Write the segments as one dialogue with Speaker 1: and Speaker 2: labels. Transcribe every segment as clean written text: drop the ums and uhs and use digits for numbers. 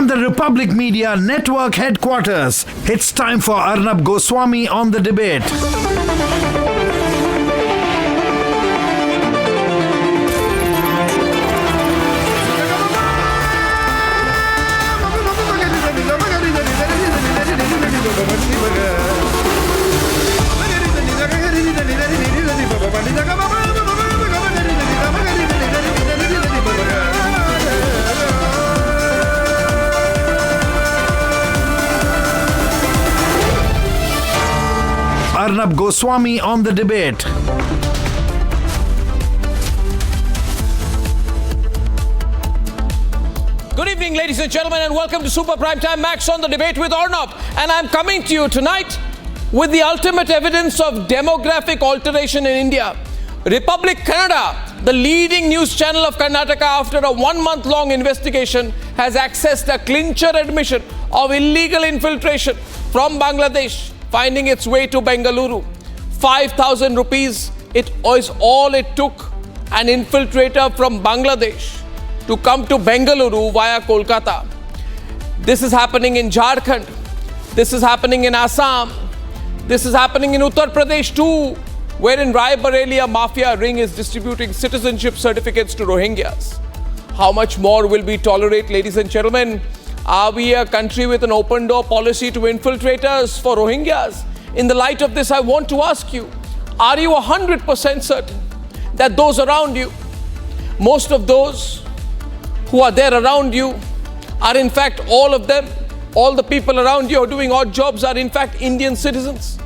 Speaker 1: the Republic Media Network headquarters. It's time for Arnab Goswami on the debate. Arnab Goswami on the debate.
Speaker 2: Good evening, ladies and gentlemen, and welcome to Super Primetime Max on the debate with Arnab. And I'm coming to you tonight with the ultimate evidence of demographic alteration in India. Republic Kannada, the leading news channel of Karnataka, after a 1-month-long investigation, has accessed a clincher admission of illegal infiltration from Bangladesh, finding its way to Bengaluru. 5,000 rupees, it was all it took an infiltrator from Bangladesh to come to Bengaluru via Kolkata. This is happening in Jharkhand. This is happening in Assam. This is happening in Uttar Pradesh too, where in Rae Bareli, a mafia ring is distributing citizenship certificates to Rohingyas. How much more will we tolerate, ladies and gentlemen? Are we a country with an open door policy to infiltrators for Rohingyas? In the light of this, I want to ask you, are you 100% certain that those around you, most of those who are there around you, are in fact all of them, all the people around you are doing odd jobs are in fact Indian citizens?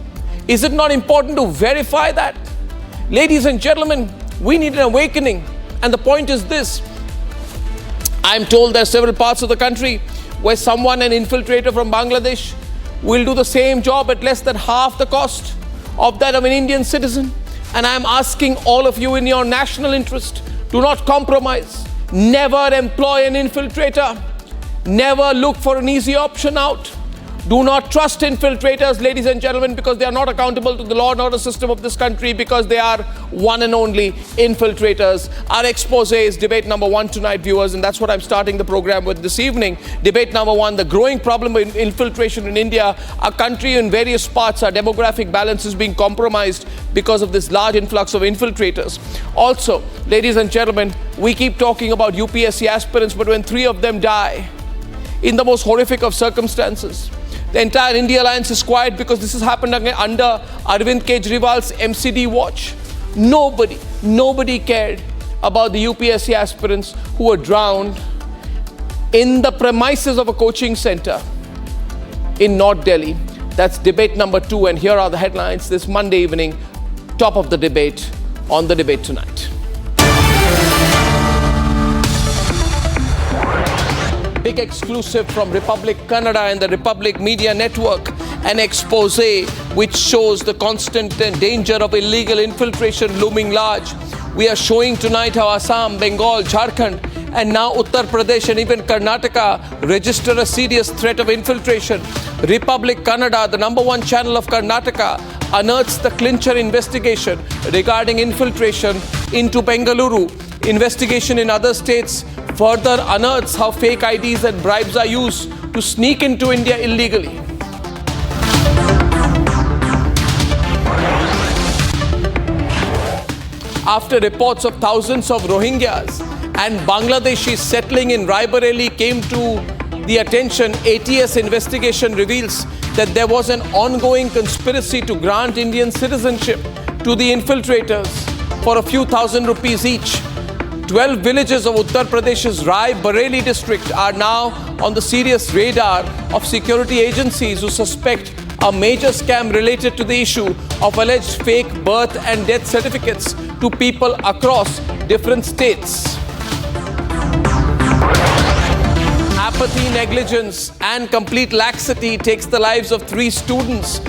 Speaker 2: Is it not important to verify that? Ladies and gentlemen, we need an awakening. And the point is this. I'm told there are several parts of the country where someone, an infiltrator from Bangladesh, will do the same job at less than half the cost of that of an Indian citizen. And I'm asking all of you, in your national interest, do not compromise. Never employ an infiltrator. Never look for an easy option out. Do not trust infiltrators, ladies and gentlemen, because they are not accountable to the law and order system of this country, because they are one and only infiltrators. Our expose is debate number 1 tonight, viewers, and that's what I'm starting the program with this evening. Debate number 1, the growing problem of infiltration in India. Our country in various parts, our demographic balance is being compromised because of this large influx of infiltrators. Also, ladies and gentlemen, we keep talking about UPSC aspirants, but when 3 of them die in the most horrific of circumstances, the entire India alliance is quiet because this has happened under Arvind Kejriwal's MCD watch. Nobody cared about the UPSC aspirants who were drowned in the premises of a coaching center in North Delhi. That's debate number 2, and here are the headlines this Monday evening, top of the debate on the debate tonight. Big exclusive from Republic Kannada and the Republic Media Network, an expose which shows the constant danger of illegal infiltration looming large. We are showing tonight how Assam, Bengal, Jharkhand, and now Uttar Pradesh and even Karnataka register a serious threat of infiltration. Republic Kannada, the number 1 channel of Karnataka, unearths the clincher investigation regarding infiltration into Bengaluru. Investigation in other states further unearths how fake IDs and bribes are used to sneak into India illegally. After reports of thousands of Rohingyas and Bangladeshis settling in Rae Bareli came to the attention, ATS investigation reveals that there was an ongoing conspiracy to grant Indian citizenship to the infiltrators for a few thousand rupees each. 12 villages of Uttar Pradesh's Rae Bareli district are now on the serious radar of security agencies who suspect a major scam related to the issue of alleged fake birth and death certificates to people across different states. Apathy, negligence, and complete laxity takes the lives of 3 students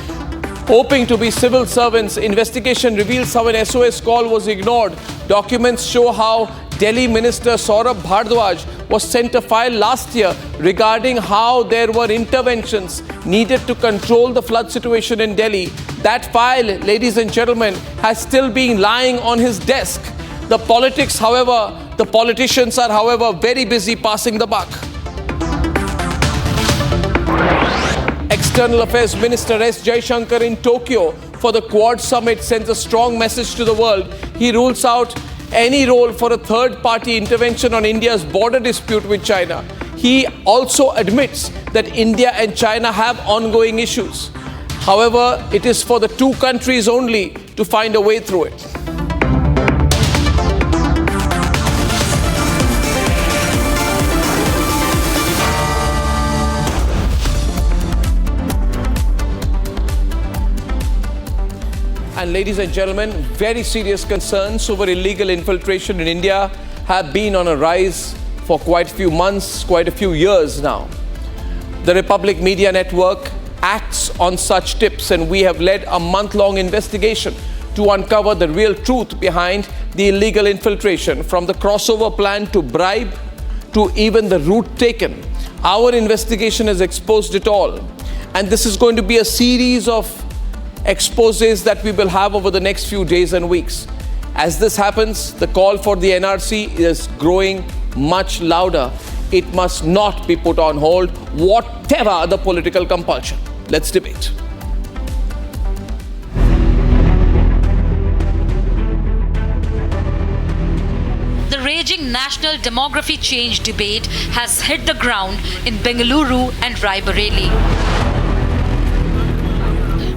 Speaker 2: hoping to be civil servants. Investigation reveals how an SOS call was ignored. Documents show how Delhi Minister Saurabh Bhardwaj was sent a file last year regarding how there were interventions needed to control the flood situation in Delhi. That file, ladies and gentlemen, has still been lying on his desk. The politicians are, however, very busy passing the buck. External Affairs Minister S. Jaishankar in Tokyo for the Quad Summit sends a strong message to the world. He rules out any role for a third-party intervention on India's border dispute with China. He also admits that India and China have ongoing issues. However, it is for the two countries only to find a way through it. And ladies and gentlemen, very serious concerns over illegal infiltration in India have been on a rise for quite a few months, quite a few years now. The Republic Media Network acts on such tips, and we have led a month-long investigation to uncover the real truth behind the illegal infiltration, from the crossover plan to bribe to even the route taken. Our investigation has exposed it all, and this is going to be a series of exposes that we will have over the next few days and weeks. As this happens, the call for the NRC is growing much louder. It must not be put on hold, whatever the political compulsion. Let's debate.
Speaker 3: The raging national demography change debate has hit the ground in Bengaluru and Rae Bareli.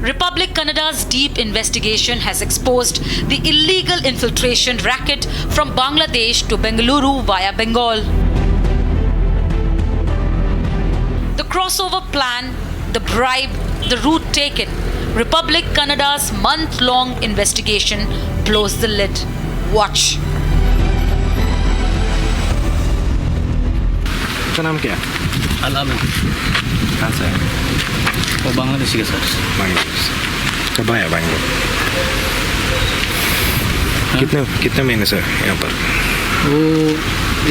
Speaker 3: Republic Kannada's deep investigation has exposed the illegal infiltration racket from Bangladesh to Bengaluru via Bengal. The crossover plan, the bribe, the route taken. Republic Kannada's month-long investigation blows the lid. Watch.
Speaker 4: आपका नाम क्या है?
Speaker 5: अलाम है,
Speaker 4: कहाँ से है?
Speaker 5: वो बांग्लादेशी के सर।
Speaker 4: बांग्लादेश। कब आया बैंगलोर? कितने महीने से यहाँ पर?
Speaker 5: वो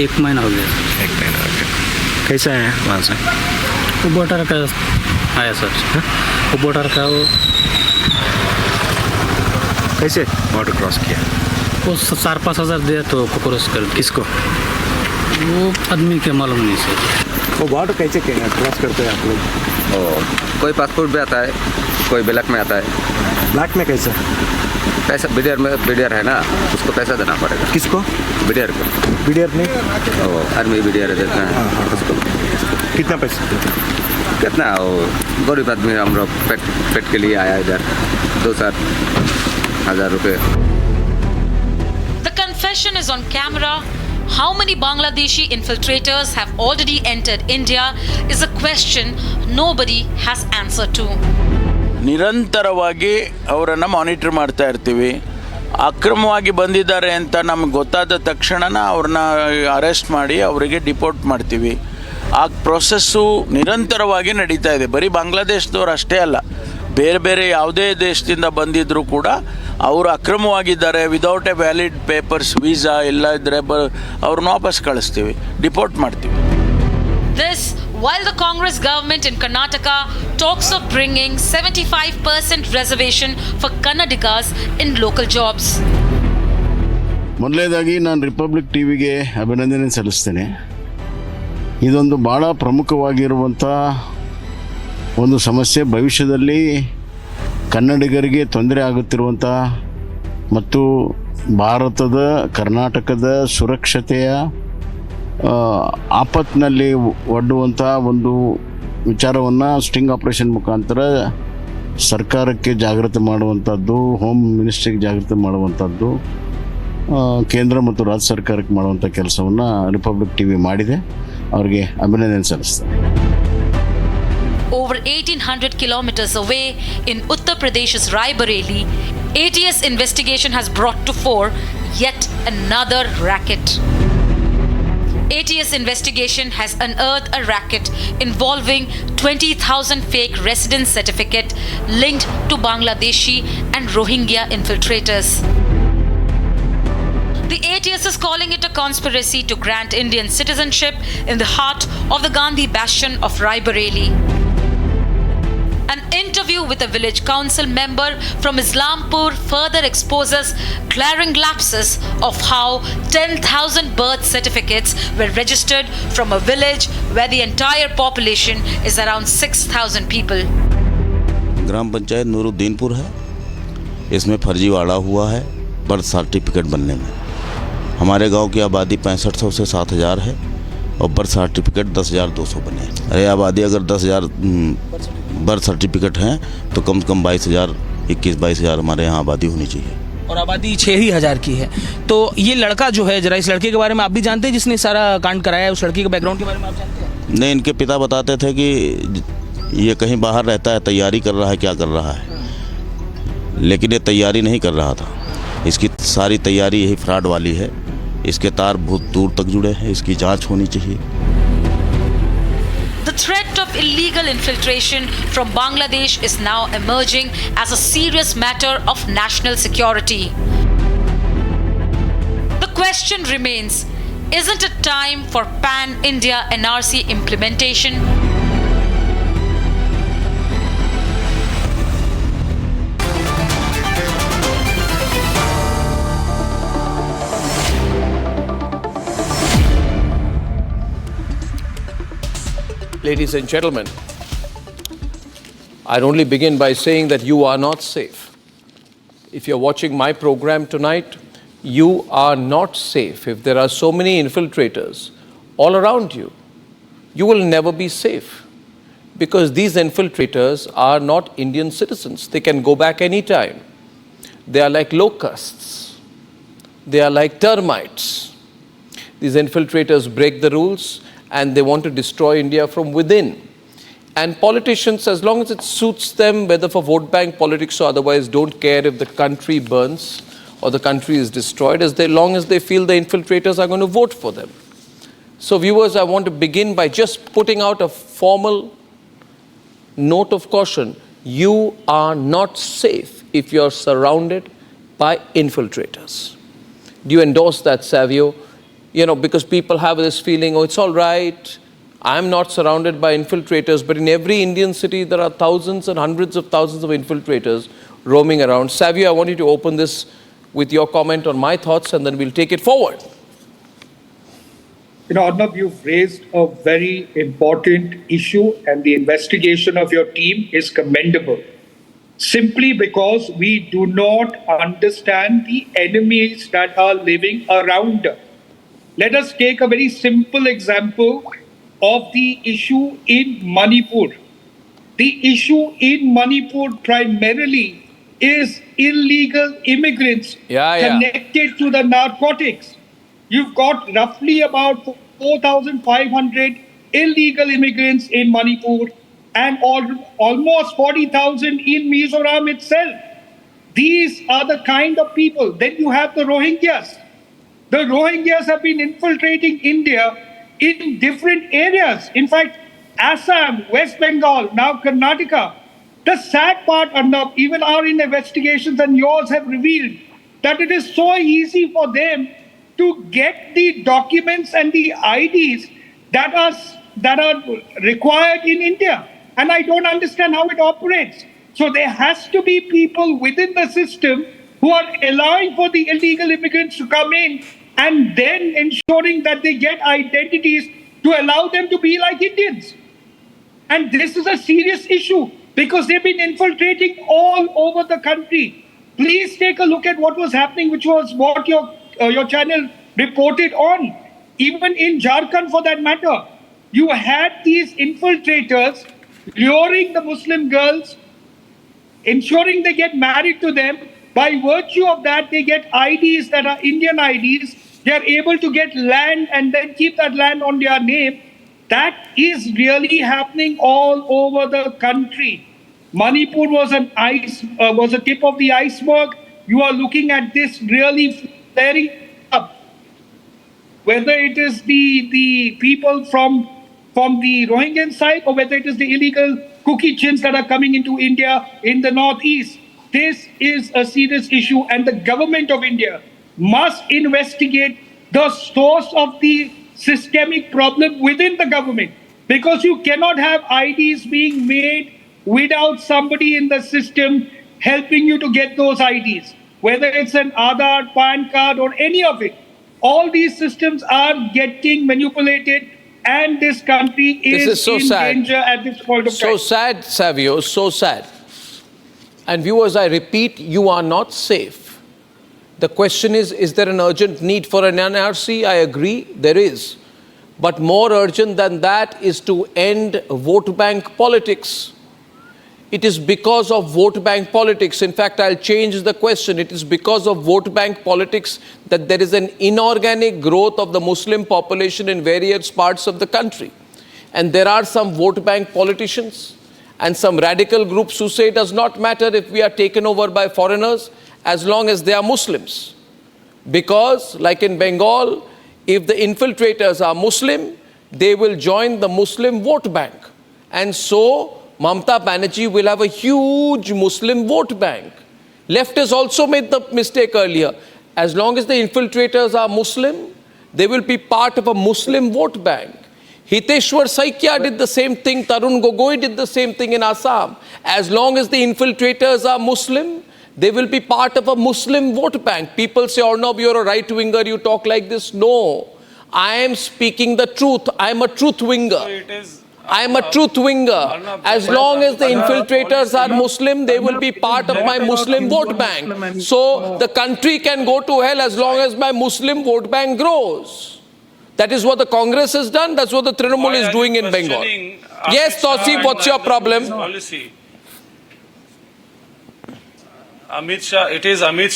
Speaker 5: 1 महीना हो गया।
Speaker 4: 1 महीना हो गया। कैसा है वहाँ से?
Speaker 5: वो बॉर्डर का आया सर।
Speaker 4: हाँ?
Speaker 5: वो बॉर्डर का वो
Speaker 4: कैसे बॉर्डर क्रॉस किया?
Speaker 5: वो 4-5 हज़ार दिया तो क्रॉस कर दिया।
Speaker 4: किसको?
Speaker 5: वो आदमी के मालूम नहीं सर।
Speaker 4: वो बॉर्डर कैसे क्रॉस करते हैं आप लोग?
Speaker 6: कोई पासपोर्ट भी आता है, कोई ब्लैक में आता है।
Speaker 4: ब्लैक में कैसे?
Speaker 6: पैसा बीडीआर है ना, उसको पैसा देना पड़ेगा।
Speaker 4: किसको?
Speaker 6: बीडीआर को।
Speaker 4: बीडीआर नहीं?
Speaker 6: आर्मी बीडीआर देते हैं।
Speaker 4: हाँ।
Speaker 6: उसको
Speaker 4: कितना पैसा?
Speaker 6: कितना वो गरीब आदमी हम लोग पेट के लिए आया इधर 2-4 हज़ार रुपये।
Speaker 3: The confession is on camera. How many Bangladeshi infiltrators have already entered India is a question nobody has answer to.
Speaker 7: ನಿರಂತರವಾಗಿ ಅವರನ್ನು ಮಾನಿಟರ್ ಮಾಡ್ತಾ ಇರ್ತೀವಿ. ಅಕ್ರಮವಾಗಿ ಬಂದಿದ್ದಾರೆ ಅಂತ ನಮಗೆ ಗೊತ್ತಾದ ತಕ್ಷಣ ಅವ್ರನ್ನ ಅರೆಸ್ಟ್ ಮಾಡಿ ಅವರಿಗೆ ಡಿಪೋರ್ಟ್ ಮಾಡ್ತೀವಿ. ಆ ಪ್ರೊಸೆಸ್ಸು ನಿರಂತರವಾಗಿ ನಡೀತಾ ಇದೆ. ಬರೀ ಬಾಂಗ್ಲಾದೇಶದವ್ರು ಅಷ್ಟೇ ಅಲ್ಲ, ಬೇರೆ ಬೇರೆ ಯಾವುದೇ ದೇಶದಿಂದ ಬಂದಿದ್ದರೂ ಕೂಡ ಅವರು ಅಕ್ರಮವಾಗಿದ್ದಾರೆ, without a valid papers, visa ಎಲ್ಲ ಇದ್ದರೆ ಅವ್ರನ್ನ ವಾಪಸ್ ಕಳಿಸ್ತೀವಿ, ಡಿಪೋರ್ಟ್ ಮಾಡ್ತೀವಿ.
Speaker 3: This while the Congress government in Karnataka talks of bringing 75% reservation for Kannadigas in local jobs.
Speaker 8: ಮೊದಲನೇದಾಗಿ ನಾನು ರಿಪಬ್ಲಿಕ್ ಟಿವಿಗೆ ಅಭಿನಂದನೆ ಸಲ್ಲಿಸ್ತೇನೆ. ಇದೊಂದು ಭಾಳ ಪ್ರಮುಖವಾಗಿರುವಂಥ ಒಂದು ಸಮಸ್ಯೆ. ಭವಿಷ್ಯದಲ್ಲಿ ಕನ್ನಡಿಗರಿಗೆ ತೊಂದರೆ ಆಗುತ್ತಿರುವಂಥ ಮತ್ತು ಭಾರತದ ಕರ್ನಾಟಕದ ಸುರಕ್ಷತೆಯ ಆಪತ್ತಿನಲ್ಲಿ ಒಡ್ಡುವಂಥ ಒಂದು ವಿಚಾರವನ್ನು ಸ್ಟಿಂಗ್ ಆಪರೇಷನ್ ಮುಖಾಂತರ ಸರ್ಕಾರಕ್ಕೆ ಜಾಗೃತಿ ಮಾಡುವಂಥದ್ದು, ಹೋಮ್ ಮಿನಿಸ್ಟ್ರಿಗೆ ಜಾಗೃತಿ ಮಾಡುವಂಥದ್ದು, ಕೇಂದ್ರ ಮತ್ತು ರಾಜ್ಯ ಸರ್ಕಾರಕ್ಕೆ ಮಾಡುವಂಥ ಕೆಲಸವನ್ನು ರಿಪಬ್ಲಿಕ್ ಟಿವಿ ಮಾಡಿದೆ. ಅವರಿಗೆ ಅಭಿನಂದನೆ ಸಲ್ಲಿಸ್ತೇನೆ.
Speaker 3: Over 1800 kilometers away in Uttar Pradesh's Rae Bareli, ATS investigation has brought to fore yet another racket. ATS investigation has unearthed a racket involving 20,000 fake residence certificate linked to Bangladeshi and Rohingya infiltrators. The ATS is calling it a conspiracy to grant Indian citizenship in the heart of the Gandhi bastion of Rae Bareli. An interview with a village council member from Islampur further exposes glaring lapses of how 10,000 birth certificates were registered from a village where the entire population is around 6,000 people.
Speaker 9: ग्राम पंचायत नूरुद्दीनपुर है, इसमें फर्जीवाड़ा हुआ है birth certificate बनने में। हमारे गांव की आबादी 6500 से 7000 है और बर्थ सर्टिफिकेट 10,200 बने हैं। अरे आबादी अगर 10,000 बर्थ सर्टिफिकेट हैं तो कम से कम 22,000 21-22,000 हमारे यहाँ आबादी होनी चाहिए।
Speaker 10: और आबादी 6,000 की है। तो ये लड़का जो है, जरा इस लड़के के बारे में आप भी जानते हैं जिसने सारा कांड कराया है? उस लड़के के बैकग्राउंड के बारे में आप जानते हैं?
Speaker 9: नहीं, इनके पिता बताते थे कि ये कहीं बाहर रहता है, तैयारी कर रहा है, क्या कर रहा है, लेकिन ये तैयारी नहीं कर रहा था। इसकी सारी तैयारी यही फ्रॉड वाली है। इसके तार बहुत दूर तक जुड़े हैं, इसकी जांच होनी चाहिए।
Speaker 3: The threat of illegal infiltration from Bangladesh is now emerging as a serious matter of national security. The question remains, isn't it time for pan-India NRC implementation?
Speaker 2: Ladies and gentlemen, I'd only begin by saying that you are not safe. If you're watching my program tonight, you are not safe. If there are so many infiltrators all around you, you will never be safe. Because these infiltrators are not Indian citizens. They can go back anytime. They are like locusts. They are like termites. These infiltrators break the rules and they want to destroy India from within. And politicians, as long as it suits them, whether for vote bank politics or otherwise, don't care if the country burns or the country is destroyed, long as they feel the infiltrators are going to vote for them. So viewers, I want to begin by just putting out a formal note of caution. You are not safe if you're surrounded by infiltrators. Do you endorse that, Savio? Because people have this feeling, oh, it's all right, I'm not surrounded by infiltrators, but in every Indian city, there are thousands and hundreds of thousands of infiltrators roaming around. Savio, I want you to open this with your comment on my thoughts, and then we'll take it forward.
Speaker 11: Arnab, you've raised a very important issue, and the investigation of your team is commendable. Simply because we do not understand the enemies that are living around us. Let us take a very simple example of the issue in Manipur. The issue in Manipur primarily is illegal immigrants connected to the narcotics. You've got roughly about 4,500 illegal immigrants in Manipur and almost 40,000 in Mizoram itself. These are the kind of people. Then you have the Rohingyas. The Rohingyas have been infiltrating India in different areas. In fact, Assam, West Bengal, now Karnataka. The sad part, Arnab, even our investigations and yours have revealed that it is so easy for them to get the documents and the IDs that are required in India. And I don't understand how it operates. So there has to be people within the system who are allowing for the illegal immigrants to come in and then ensuring that they get identities to allow them to be like Indians. And this is a serious issue because they've been infiltrating all over the country. Please take a look at what was happening, which was what your channel reported on. Even in Jharkhand, for that matter, you had these infiltrators luring the Muslim girls, ensuring they get married to them. By virtue of that, they get IDs that are Indian IDs. They are able to get land and then keep that land on their name. That is really happening all over the country. Manipur was a tip of the iceberg. You are looking at this really flaring up. Whether it is the people from the Rohingyan side or whether it is the illegal cookie chins that are coming into India in the northeast. This is a serious issue, and the government of India must investigate the source of the systemic problem within the government, because you cannot have IDs being made without somebody in the system helping you to get those IDs, whether it's an Aadhaar, PAN card, or any of it. All these systems are getting manipulated, and this country is in danger at this point of time.
Speaker 2: So sad, Savio, so sad. And viewers, I repeat, you are not safe. The question is there an urgent need for an NRC? I agree, there is. But more urgent than that is to end vote bank politics. It is because of vote bank politics. In fact, I'll change the question. It is because of vote bank politics that there is an inorganic growth of the Muslim population in various parts of the country. And there are some vote bank politicians and some radical groups who say it does not matter if we are taken over by foreigners as long as they are Muslims. Because, like in Bengal, if the infiltrators are Muslim, they will join the Muslim vote bank. And so, Mamata Banerjee will have a huge Muslim vote bank. Left has also made the mistake earlier. As long as the infiltrators are Muslim, they will be part of a Muslim vote bank. Hiteshwar Saikia did the same thing. Tarun Gogoi did the same thing in Assam. As long as the infiltrators are Muslim, they will be part of a Muslim vote bank. People say, Arnab, you're a right-winger, you talk like this. No, I am speaking the truth. I am a truth-winger. I am a truth-winger. As long as the infiltrators are Muslim, they will be part of my Muslim vote bank. So the country can go to hell as long as my Muslim vote bank grows. That is what the Congress has done. That's what the Trinamool is doing in Bengal. Yes, Tausif, what's your problem?
Speaker 12: Policy. Amit Shah, it is Amit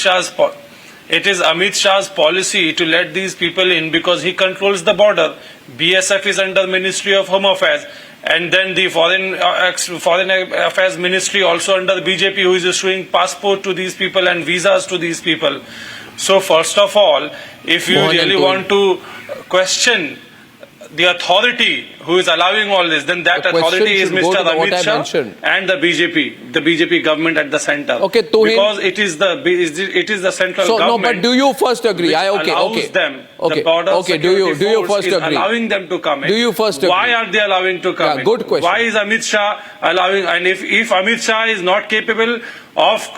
Speaker 12: Shah's policy to let these people in because he controls the border. BSF is under Ministry of Home Affairs, and then the Foreign Affairs Ministry also under the BJP, who is issuing passport to these people and visas to these people. So first of all, if you really want to question the authority who is allowing all this, then that authority is Mr. Amit Shah and the BJP government at the center.
Speaker 2: Okay,
Speaker 12: because it is the central government.
Speaker 2: No, but do you first agree?
Speaker 12: Allows them the border security force is allowing them to come in.
Speaker 2: Do you first agree?
Speaker 12: Why are they allowing to come in?
Speaker 2: Good question.
Speaker 12: Why is Amit Shah allowing? And if Amit Shah is not capable of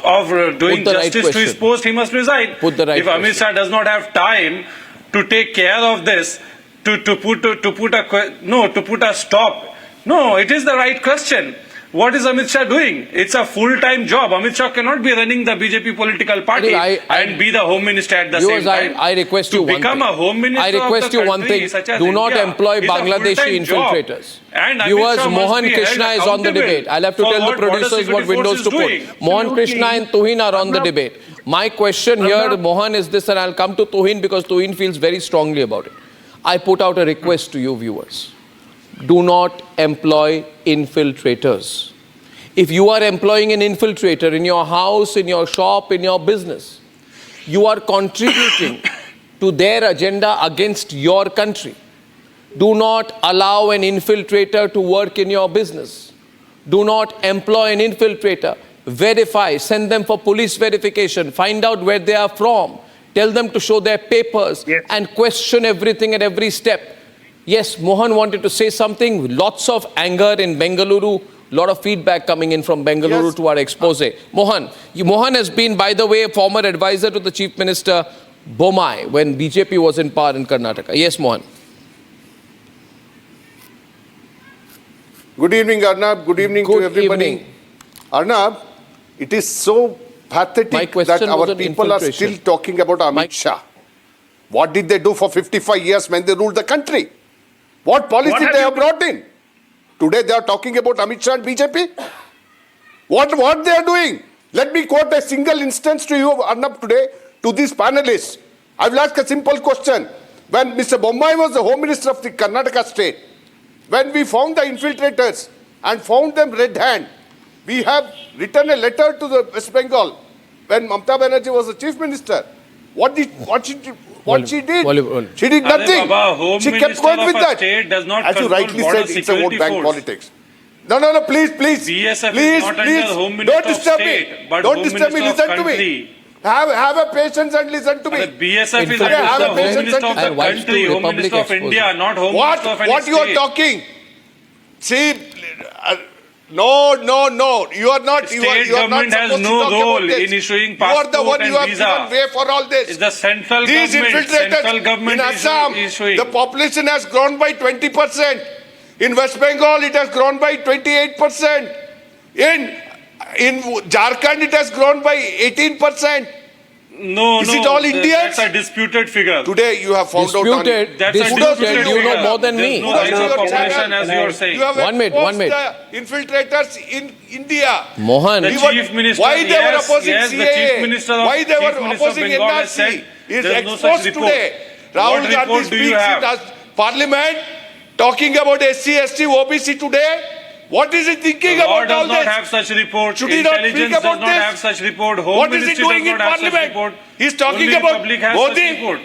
Speaker 12: doing justice to his post, he must resign. If Amit Shah does not have time to take care of this, to put a stop. No, it is the right question. What is Amit Shah doing? It's a full-time job. Amit Shah cannot be running the BJP political party and be the home minister at the same time.
Speaker 2: I request you one thing.
Speaker 12: A home minister
Speaker 2: I request you one thing. Do not employ Bangladeshi infiltrators. Viewers, Mohan Krishna is on the debate. I'll have to tell the producers what windows to put. Mohan Krishna and Tuhin are on the debate. My question here, Mohan, is this, and I'll come to Tuhin because Tuhin feels very strongly about it. I put out a request to you viewers. Do not employ infiltrators. If you are employing an infiltrator in your house, in your shop, in your business, you are contributing to their agenda against your country. Do not allow an infiltrator to work in your business. Do not employ an infiltrator. Verify, send them for police verification, find out where they are from. Tell them to show their papers and question everything at every step. Yes, Mohan wanted to say something. Lots of anger in Bengaluru. Lot of feedback coming in from Bengaluru to our expose. Mohan has been, by the way, a former advisor to the Chief Minister Bommai when BJP was in power in Karnataka. Yes, Mohan.
Speaker 13: Good evening, Arnab. Good evening to everybody. Evening. Arnab, it is so pathetic that our people are still talking about Amit Shah. What did they do for 55 years when they ruled the country? What policy they have brought in? Today they are talking about Amit Shah and BJP. What they are doing? Let me quote a single instance to you, Arnab, today, to these panelists. I will ask a simple question. When Mr. Bommai was the Home Minister of the Karnataka state, when we found the infiltrators and found them red hand, we have written a letter to the West Bengal when Mamata Banerjee was the Chief Minister. What she did? She did nothing. She kept going with that. As you rightly said, it's a vote bank politics. No, please.
Speaker 12: BSF is not under Home Minister
Speaker 13: Don't disturb me. Don't disturb me. Listen to me. Have a patience and listen to me.
Speaker 12: BSF is under the Home Minister of the country, Home Minister of India, not Home Minister of any state.
Speaker 13: What you are talking? See, No. You are not.
Speaker 12: State
Speaker 13: you are not
Speaker 12: government has
Speaker 13: supposed to
Speaker 12: no
Speaker 13: talk
Speaker 12: role
Speaker 13: about this.
Speaker 12: in issuing
Speaker 13: You are the
Speaker 12: passport
Speaker 13: one
Speaker 12: and
Speaker 13: you have
Speaker 12: visa.
Speaker 13: given way for all this.
Speaker 12: It's the central
Speaker 13: These
Speaker 12: government.
Speaker 13: infiltrators
Speaker 12: Central government
Speaker 13: in Assam,
Speaker 12: issuing.
Speaker 13: the population has grown by 20%. In West Bengal, it has grown by 28%. In Jharkhand, it has grown by 18%.
Speaker 12: No,
Speaker 13: Is it all Indians?
Speaker 12: That's a disputed figure.
Speaker 13: Today you have found out on
Speaker 2: Disputed.
Speaker 12: That's a
Speaker 2: Disputed.
Speaker 12: disputed
Speaker 2: You know
Speaker 12: figure.
Speaker 2: more than
Speaker 12: There's
Speaker 2: me.
Speaker 12: no rise
Speaker 13: Kudos to
Speaker 12: of
Speaker 13: your
Speaker 12: population
Speaker 13: channel.
Speaker 12: as you are saying.
Speaker 13: You have
Speaker 2: One minute,
Speaker 13: exposed
Speaker 2: one minute.
Speaker 13: the infiltrators in India.
Speaker 2: Mohan.
Speaker 12: The
Speaker 13: Even
Speaker 12: chief minister,
Speaker 13: why they were opposing
Speaker 12: yes,
Speaker 13: CAA,
Speaker 12: the chief minister of,
Speaker 13: why they were
Speaker 12: chief minister of
Speaker 13: opposing
Speaker 12: Bengal has
Speaker 13: NRC
Speaker 12: said
Speaker 13: is
Speaker 12: there's no such
Speaker 13: exposed
Speaker 12: report.
Speaker 13: today. Rahul
Speaker 12: What
Speaker 13: Gandhi
Speaker 12: report do you
Speaker 13: speaks
Speaker 12: have?
Speaker 13: in Parliament talking about SC, ST, OBC today. What is he thinking
Speaker 12: Law
Speaker 13: about all
Speaker 12: does not
Speaker 13: this?
Speaker 12: have such report.
Speaker 13: Should he not
Speaker 12: Intelligence
Speaker 13: speak
Speaker 12: does
Speaker 13: about
Speaker 12: not
Speaker 13: this?
Speaker 12: have such report. Home
Speaker 13: What is he
Speaker 12: Ministry
Speaker 13: doing
Speaker 12: does
Speaker 13: in
Speaker 12: not have such
Speaker 13: Parliament?
Speaker 12: report.
Speaker 13: He's talking
Speaker 12: Only
Speaker 13: about
Speaker 12: Republic has such report.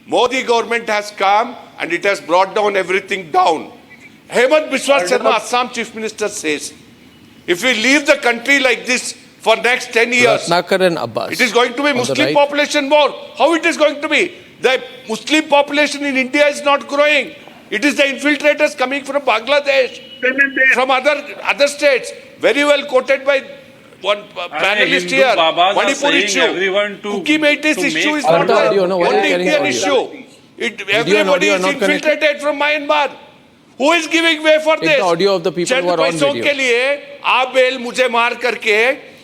Speaker 13: Modi government has come and it has brought down everything down. Hemant Biswa Sharma, Assam Chief Minister, says, if we leave the country like this for next 10 years,
Speaker 2: Ratnakar and Abbas.
Speaker 13: it is going to be
Speaker 2: On the
Speaker 13: Muslim
Speaker 2: right.
Speaker 13: population more. How it is going to be? The Muslim population in India is not growing. It is the infiltrators coming from Bangladesh, from other states. Very well quoted by one panelist here. Manipur issue. Cookie Metis issue is not
Speaker 2: Audio,
Speaker 13: the
Speaker 2: no, why are you
Speaker 13: only
Speaker 2: carrying
Speaker 13: Indian
Speaker 2: audio?
Speaker 13: issue. Everybody is infiltrated from Myanmar. Who is giving way for
Speaker 2: Take
Speaker 13: this?
Speaker 2: the audio of the people who are on
Speaker 13: पैसों
Speaker 2: video.
Speaker 13: के लिए आप bell मुझे मार करके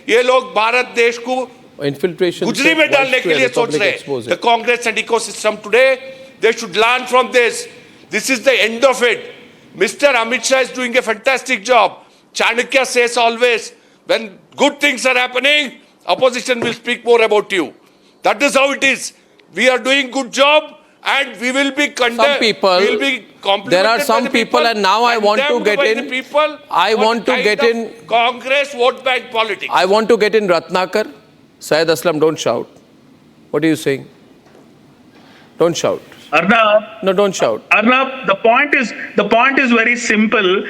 Speaker 13: ये लोग भारत देश को
Speaker 2: Infiltration.
Speaker 13: गुजरी में डालने के लिए सोच रहे हैं. The Congress and ecosystem today, they should learn from this. This is the end of it. Mr. Amit Shah is doing a fantastic job. Chanakya says always, when good things are happening, opposition will speak more about you. That is how it is. We are doing good job and we will be condemned.
Speaker 2: Some people,
Speaker 13: we will be complimented
Speaker 2: there are
Speaker 13: by
Speaker 2: some
Speaker 13: the
Speaker 2: people and now I want to
Speaker 13: condemned
Speaker 2: get
Speaker 13: by
Speaker 2: in,
Speaker 13: the people
Speaker 2: I
Speaker 13: what
Speaker 2: want to
Speaker 13: kind
Speaker 2: get
Speaker 13: of
Speaker 2: in,
Speaker 13: Congress vote bank politics.
Speaker 2: I want to get in Ratnakar. Syed Aslam, don't shout. What are you saying? Don't shout.
Speaker 14: Arnab,
Speaker 2: No, don't shout.
Speaker 14: Arnab, the point is very simple.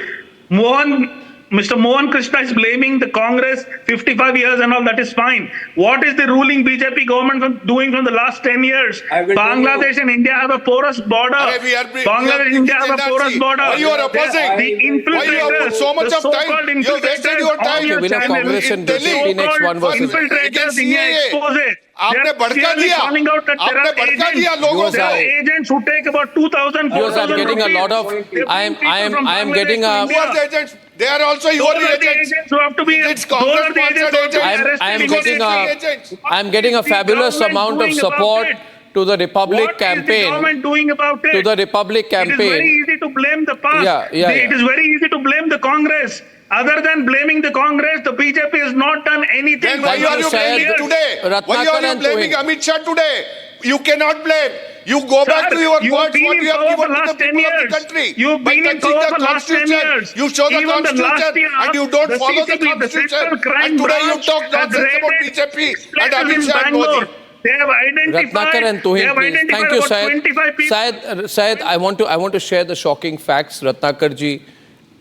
Speaker 14: Mr. Mohan Krishna is blaming the Congress 55 years and all, that is fine. What is the ruling BJP government doing from the last 10 years? Bangladesh and India have a porous border. Bangladesh and India have a porous border.
Speaker 13: Why you are opposing?
Speaker 14: The infiltrators,
Speaker 13: Why you have so much
Speaker 14: the
Speaker 13: of time?
Speaker 14: so-called
Speaker 13: You have wasted your
Speaker 14: infiltrators
Speaker 13: time.
Speaker 14: on your
Speaker 2: Winner
Speaker 14: channel,
Speaker 2: Congress in
Speaker 14: the
Speaker 2: Delhi. Next one
Speaker 14: so-called
Speaker 2: versus
Speaker 14: infiltrators in
Speaker 13: CAA.
Speaker 14: expose it.
Speaker 13: आपने भड़का दिया.
Speaker 14: Calling out that there
Speaker 13: आपने
Speaker 14: are
Speaker 13: भड़का
Speaker 14: agents.
Speaker 13: दिया लोगों
Speaker 14: There are
Speaker 13: को.
Speaker 14: agents who take about 2,000,
Speaker 2: Yours are
Speaker 14: 4,000
Speaker 2: getting a
Speaker 14: rupees.
Speaker 2: lot of,
Speaker 14: They bring people
Speaker 2: I am
Speaker 14: from
Speaker 2: getting
Speaker 14: Bangladesh
Speaker 2: a,
Speaker 14: to
Speaker 13: Who are the agents? They are also your
Speaker 14: Those are the
Speaker 13: agents.
Speaker 14: agents who have to be.
Speaker 13: It's
Speaker 14: Those are the agents who have to be
Speaker 13: Congress-sponsored
Speaker 14: arrested immediately.
Speaker 2: I'm getting a
Speaker 14: What is the
Speaker 2: fabulous
Speaker 14: government
Speaker 2: amount of
Speaker 14: doing about
Speaker 2: support
Speaker 14: it?
Speaker 2: to the Republic
Speaker 14: What is the
Speaker 2: campaign.
Speaker 14: government doing about it?
Speaker 2: To the Republic
Speaker 14: It is very
Speaker 2: campaign.
Speaker 14: easy to blame the past.
Speaker 2: Yeah.
Speaker 14: It is very easy to blame the Congress. Other than blaming the Congress, the BJP has not done anything.
Speaker 13: Then why
Speaker 2: Thank
Speaker 13: are
Speaker 2: you,
Speaker 13: you blaming
Speaker 2: Syed.
Speaker 13: today? Why
Speaker 2: Ratnakar
Speaker 13: are you
Speaker 2: and
Speaker 13: blaming
Speaker 2: Tuhin.
Speaker 13: Amit Shah today? You cannot blame. You go back to your
Speaker 14: you have
Speaker 13: words
Speaker 14: been
Speaker 13: what
Speaker 14: in
Speaker 13: you have
Speaker 14: power
Speaker 13: given
Speaker 14: for
Speaker 13: to the
Speaker 14: last 10
Speaker 13: people of
Speaker 14: years.
Speaker 13: the country.
Speaker 14: You've
Speaker 13: By
Speaker 14: been in
Speaker 13: touching
Speaker 14: power
Speaker 13: the
Speaker 14: for last 10
Speaker 13: Constitution,
Speaker 14: years.
Speaker 13: you show the
Speaker 14: Even the last
Speaker 13: Constitution
Speaker 14: year,
Speaker 13: and you don't
Speaker 14: the
Speaker 13: follow the
Speaker 14: CCB, the
Speaker 13: Constitution.
Speaker 14: Central Crime
Speaker 13: And today you
Speaker 14: Branch,
Speaker 13: talk
Speaker 14: has
Speaker 13: nonsense about
Speaker 14: raided
Speaker 13: BJP and
Speaker 14: places
Speaker 13: Amit
Speaker 14: in
Speaker 13: Shah and
Speaker 14: Bangalore.
Speaker 13: Modi.
Speaker 14: They have identified,
Speaker 2: Ratnakar and
Speaker 14: they
Speaker 2: Tuhin,
Speaker 14: have
Speaker 2: please.
Speaker 14: identified
Speaker 2: Thank you,
Speaker 14: about
Speaker 2: Syed.
Speaker 14: 25 people.
Speaker 2: Syed, I want to share the shocking facts, Ratnakar ji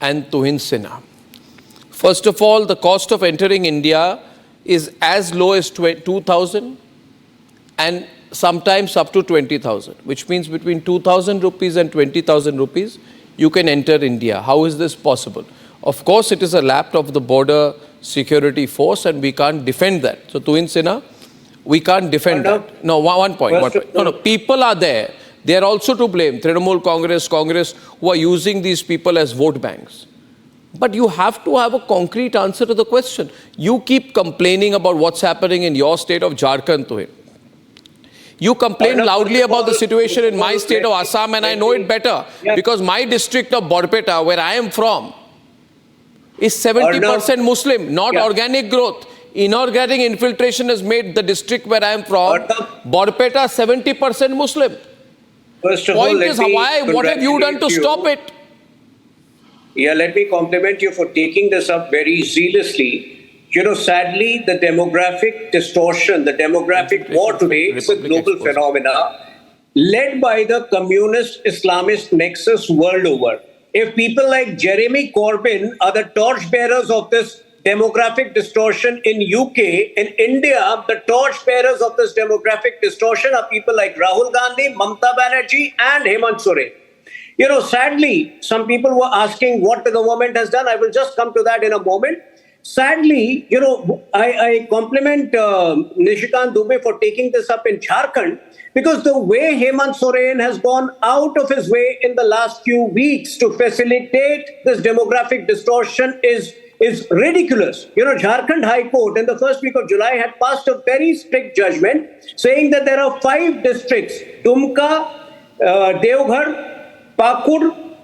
Speaker 2: and Tuhin Sinha. First of all, the cost of entering India is as low as 2,000 and sometimes up to 20,000, which means between 2,000 rupees and 20,000 rupees, you can enter India. How is this possible? Of course, it is a lapse of the border security force and we can't defend that. So, Tuhin Sinha, we can't defend that. No, one point. No, people are there. They are also to blame. Trinamool Congress, who are using these people as vote banks. But you have to have a concrete answer to the question. You keep complaining about what's happening in your state of Jharkhand, Tuhin. You complain loudly about the situation in my state of Assam, and I know it better because my district of Borpeta, where I am from, is 70% Muslim, not organic growth. Inorganic infiltration has made the district where I am from, Borpeta, 70% Muslim.
Speaker 15: First of
Speaker 2: Point
Speaker 15: all,
Speaker 2: is, what have you done to stop it?
Speaker 15: Yeah, let me compliment you for taking this up very zealously. You know, sadly, the demographic distortion, the demographic war today is a global phenomena led by the communist Islamist nexus world over. If people like Jeremy Corbyn are the torchbearers of this demographic distortion in UK, in India, the torchbearers of this demographic distortion are people like Rahul Gandhi, Mamata Banerjee and Hemant Soren. Sadly, some people were asking what the government has done. I will just come to that in a moment. Sadly, I compliment Nishikant Dubey for taking this up in Jharkhand, because the way Hemant Soren has gone out of his way in the last few weeks to facilitate this demographic distortion is ridiculous. Jharkhand High Court in the first week of July had passed a very strict judgment saying that there are 5 districts: Dumka, Devghar, Pakur,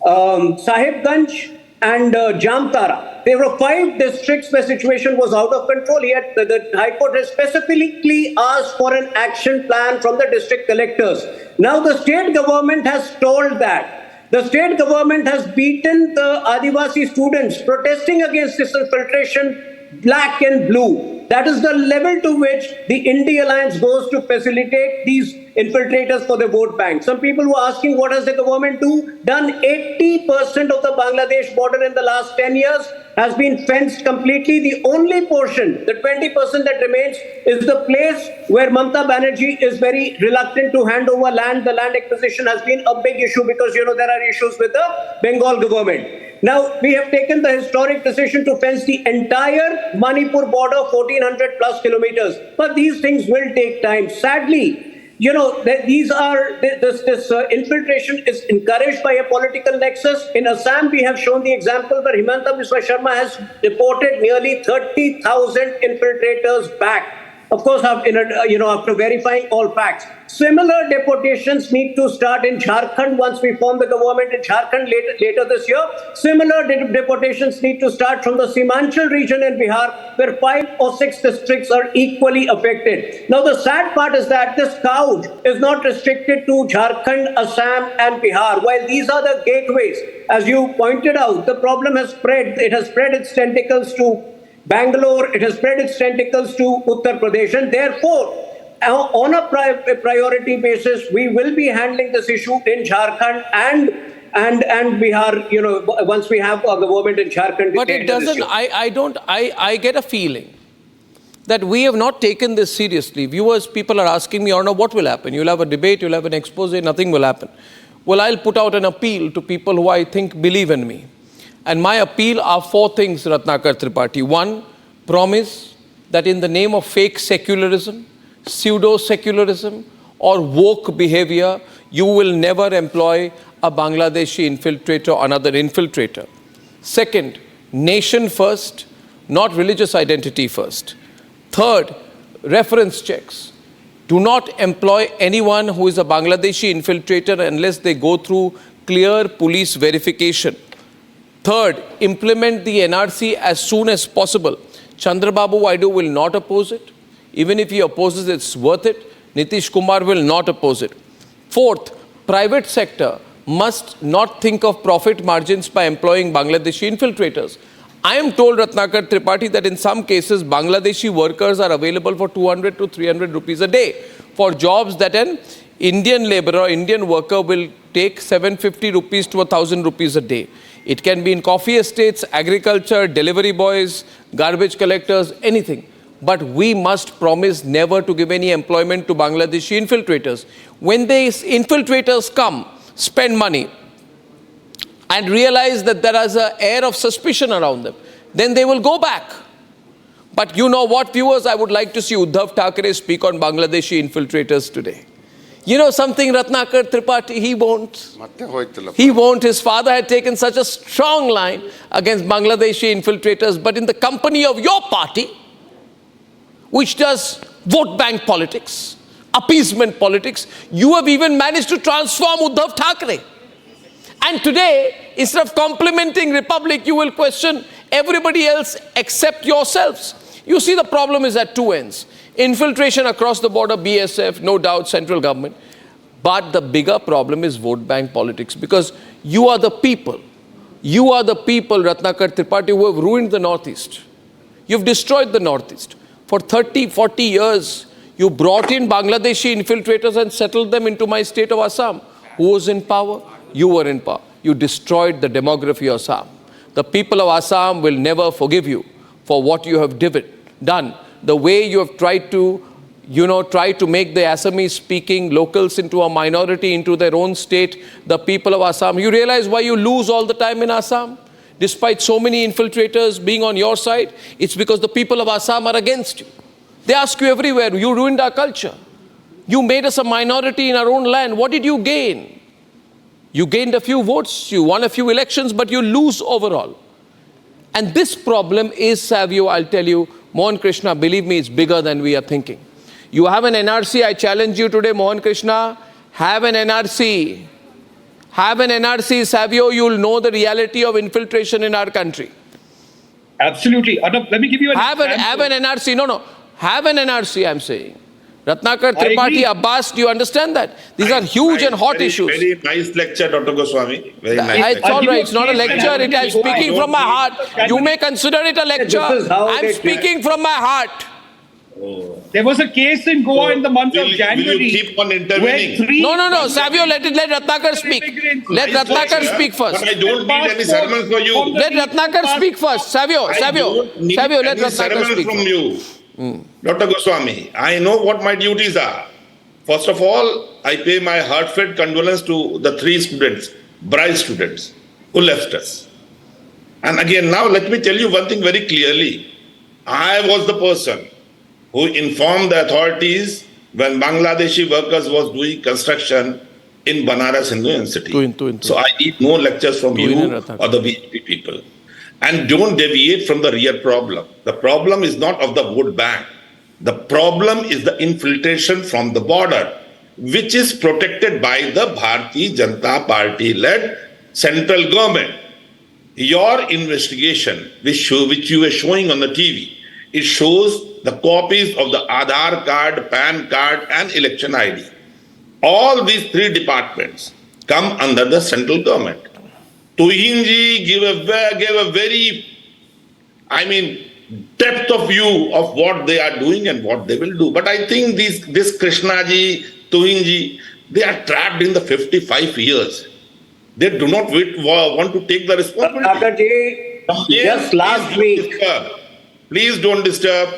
Speaker 15: Sahibganj, and Jamtara. There were 5 districts where situation was out of control. The High Court has specifically asked for an action plan from the district collectors. Now the state government has told that. The state government has beaten the Adivasi students protesting against this infiltration black and blue. That is the level to which the India Alliance goes to facilitate these infiltrators for the vote bank. Some people were asking, what has the government done? 80% of the Bangladesh border in the last 10 years has been fenced completely. The only portion, the 20% that remains, is the place where Mamata Banerjee is very reluctant to hand over land. The land acquisition has been a big issue because, there are issues with the Bengal government. Now, we have taken the historic decision to fence the entire Manipur border, 1400 plus kilometers. But these things will take time. Sadly, this infiltration is encouraged by a political nexus. In Assam, we have shown the example where Himanta Biswa Sharma has deported nearly 30,000 infiltrators back. Of course, after verifying all facts. Similar deportations need to start in Jharkhand once we form the government in Jharkhand later this year. Similar deportations need to start from the Simanchal region in Bihar, where 5 or 6 districts are equally affected. Now, the sad part is that this couch is not restricted to Jharkhand, Assam, and Bihar. While these are the gateways, as you pointed out, the problem has spread. It has spread its tentacles to Bangalore, it has spread its tentacles to Uttar Pradesh, and therefore, on a priority basis, we will be handling this issue in Jharkhand and Bihar, once we have a government in Jharkhand.
Speaker 2: But it doesn't, I get a feeling that we have not taken this seriously. Viewers, people are asking me, Arnab, what will happen? You'll have a debate, you'll have an expose, nothing will happen. Well, I'll put out an appeal to people who I think believe in me. And my appeal are 4 things, Ratnakar Tripathi. 1, promise that in the name of fake secularism, pseudo-secularism, or woke behavior, you will never employ a Bangladeshi infiltrator or another infiltrator. 2nd, nation first, not religious identity first. 3rd, reference checks. Do not employ anyone who is a Bangladeshi infiltrator unless they go through clear police verification. 3rd, implement the NRC as soon as possible. Chandrababu Naidu will not oppose it. Even if he opposes it, it's worth it. Nitish Kumar will not oppose it. 4th, private sector must not think of profit margins by employing Bangladeshi infiltrators. I am told, Ratnakar Tripathi, that in some cases, Bangladeshi workers are available for 200 to 300 rupees a day for jobs that an Indian laborer, Indian worker will take 750 rupees to 1,000 rupees a day. It can be in coffee estates, agriculture, delivery boys, garbage collectors, anything. But we must promise never to give any employment to Bangladeshi infiltrators. When these infiltrators come, spend money, and realize that there is an air of suspicion around them, then they will go back. But you know what, viewers? I would like to see Uddhav Thackeray speak on Bangladeshi infiltrators today. You know something, Ratnakar Tripathi, he won't. He won't. His father had taken such a strong line against Bangladeshi infiltrators, but in the company of your party, which does vote bank politics, appeasement politics, you have even managed to transform Uddhav Thackeray. And today, instead of complimenting Republic, you will question everybody else except yourselves. You see, the problem is at 2 ends. Infiltration across the border, BSF, no doubt, central government. But the bigger problem is vote bank politics, because you are the people. You are the people, Ratnakar Tripathi, who have ruined the Northeast. You've destroyed the Northeast. For 30, 40 years, you brought in Bangladeshi infiltrators and settled them into my state of Assam. Who was in power? You were in power. You destroyed the demography of Assam. The people of Assam will never forgive you for what you have done. The way you have tried to try to make the Assamese speaking locals into a minority, into their own state, the people of Assam. You realize why you lose all the time in Assam? Despite so many infiltrators being on your side, it's because the people of Assam are against you. They ask you everywhere, you ruined our culture. You made us a minority in our own land. What did you gain? You gained a few votes, you won a few elections, but you lose overall. And this problem is, Savio, I'll tell you, Mohan Krishna, believe me, it's bigger than we are thinking. You have an NRC, I challenge you today, Mohan Krishna, have an NRC. Have an NRC, Savio, you'll know the reality of infiltration in our country.
Speaker 11: Absolutely. Arnab, let me give you an example.
Speaker 2: Have an NRC. No. Have an NRC, I'm saying. Ratnakar, Tripathi, Abbas, do you understand that? These are huge and hot issues.
Speaker 16: Very nice lecture, Dr. Goswami. Very nice.
Speaker 2: It's all right. It's not a lecture. I'm speaking from my heart. You may consider it a lecture. I'm speaking from my heart.
Speaker 11: There was a case in Goa in the month of January.
Speaker 16: Will you keep on intervening?
Speaker 2: No. Savio, let Ratnakar speak. Let Ratnakar speak first.
Speaker 16: But I don't need any sermons from you.
Speaker 2: Let Ratnakar speak first. Savio, let Ratnakar speak.
Speaker 16: From you. Dr. Goswami, I know what my duties are. First of all, I pay my heartfelt condolence to the 3 students, bride students, who left us. And again, now let me tell you one thing very clearly. I was the person who informed the authorities when Bangladeshi workers was doing construction in Banaras Hindu University. So I need no lectures from you or the BJP people. And don't deviate from the real problem. The problem is not of the vote bank. The problem is the infiltration from the border, which is protected by the Bharatiya Janata Party-led central government. Your investigation, which you were showing on the TV, it shows the copies of the Aadhaar card, PAN card, and election ID. All these 3 departments come under the central government. Tuhinji gave a very, depth of view of what they are doing and what they will do. But I think this Krishnaji, Tuhinji, they are trapped in the 55 years. They do not want to take the responsibility.
Speaker 15: Just last week.
Speaker 16: Please don't disturb.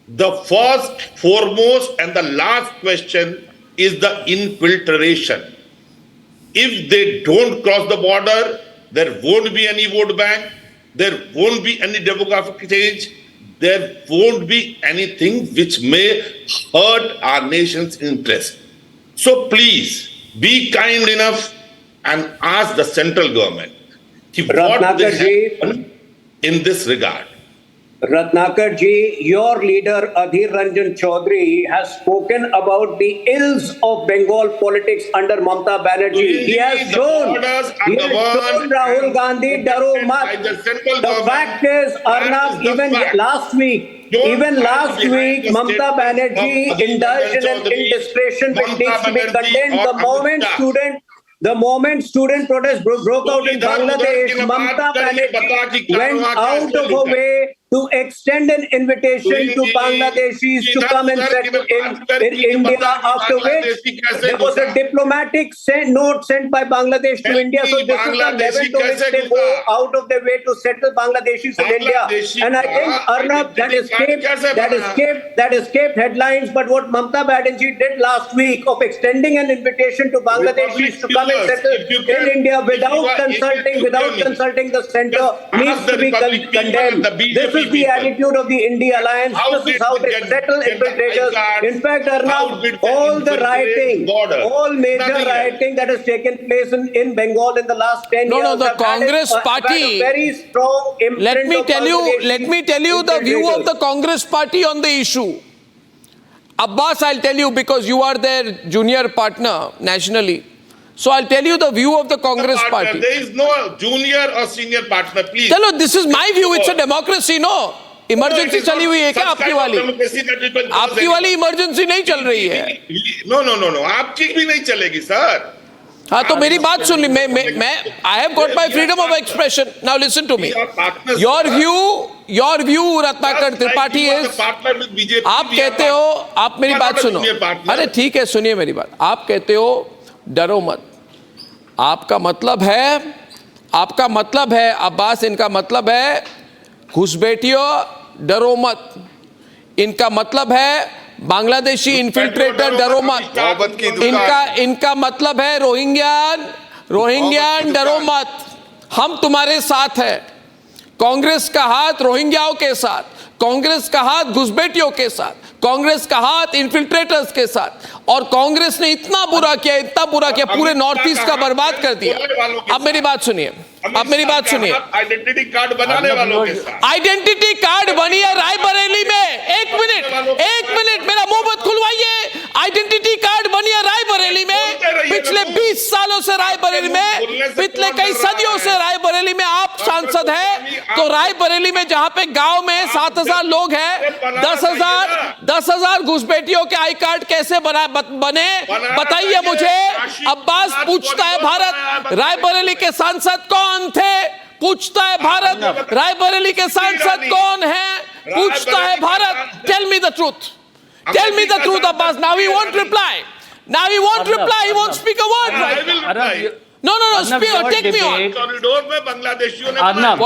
Speaker 16: The first, foremost, and the last question is the infiltration. If they don't cross the border, there won't be any vote bank, there won't be any demographic change, there won't be anything which may hurt our nation's interest. So please, be kind enough and ask the central government what they have in this regard.
Speaker 15: Ratnakar ji, your leader Adhir Ranjan Chaudhary has spoken about the ills of Bengal politics under Mamata Banerjee. He has shown Rahul Gandhi Daro Mat. The fact is, Arnab, even last week, Mamata Banerjee indulged in an indiscretion which needs to be condemned. The moment student protests broke out in Bangladesh, Mamata Banerjee went out of her way to extend an invitation to Bangladeshis to come and settle in India, after which there was a diplomatic note sent by Bangladesh to India. So this is the level to which they go out of their way to settle Bangladeshis in India. And I think, Arnab, that escaped headlines, but what Mamata Banerjee did last week of extending an invitation to Bangladeshis to come and settle in India without consulting the center needs to be condemned. This is the attitude of the India Alliance. This is how they settle infiltrators. In fact, Arnab, all the rioting, all major rioting that has taken place in Bengal in the last 10 years.
Speaker 2: No, the Congress Party.
Speaker 15: Very strong
Speaker 2: Let me tell you the view of the Congress Party on the issue. Abbas, I'll tell you because you are their junior partner nationally. So I'll tell you the view of the Congress Party.
Speaker 16: There is no junior or senior partner, please.
Speaker 2: Chalo, this is my view. It's a democracy, no? Emergency चली हुई है क्या आपकी वाली? आपकी वाली emergency नहीं चल रही है?
Speaker 16: No. आपकी भी नहीं चलेगी, sir.
Speaker 2: हाँ तो मेरी बात सुन ली. मैं I have got my freedom of expression. Now listen to me. Your view, Ratnakar Tripathi is. आप कहते हो, आप मेरी बात सुनो. अरे ठीक है, सुनिए मेरी बात. आप कहते हो डरो मत. आपका मतलब है अब्बास, इनका मतलब है घुसपैठियों डरो मत. इनका मतलब है बांग्लादेशी इन्फिल्ट्रेटर डरो मत। इनका मतलब है रोहिंग्यान डरो मत, हम तुम्हारे साथ है। कांग्रेस का हाथ रोहिंग्याओं के साथ, कांग्रेस का हाथ घुसपैठियों के साथ, कांग्रेस का हाथ इन्फिल्ट्रेटर्स के साथ। और कांग्रेस ने इतना बुरा किया पूरे नॉर्थ ईस्ट का बर्बाद कर दिया। अब मेरी बात सुनिए,
Speaker 16: आइडेंटिटी कार्ड बनाने वालों के साथ
Speaker 2: आइडेंटिटी कार्ड बनी है रायबरेली में। एक मिनट मेरा मुंह मत खुलवाइए। आइडेंटिटी कार्ड बनी है रायबरेली में। पिछले 20 सालों से रायबरेली में, पिछले कई सदियों से रायबरेली में आप सांसद हैं। तो रायबरेली में जहां पे गांव में 7,000 लोग हैं, 10,000 घुसपैठियों के आई कार्ड कैसे बने बताइए मुझे। अब्बास पूछता है भारत रायबरेली के सांसद कौन थे? पूछता है भारत रायबरेली के सांसद कौन है? पूछता है Bharat. Tell me the truth Abbas. Now he won't reply, he won't speak a word. No, speak, take me on.
Speaker 16: Corridor में बांग्लादेशियों ने
Speaker 17: Arnab,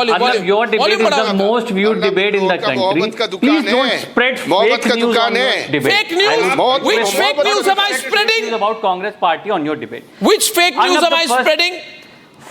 Speaker 17: your debate is the most viewed debate in the country. Please don't spread fake news on your debate.
Speaker 2: Fake news? Which fake news am I spreading?
Speaker 17: About Congress party on your debate.
Speaker 2: Which fake news am I spreading?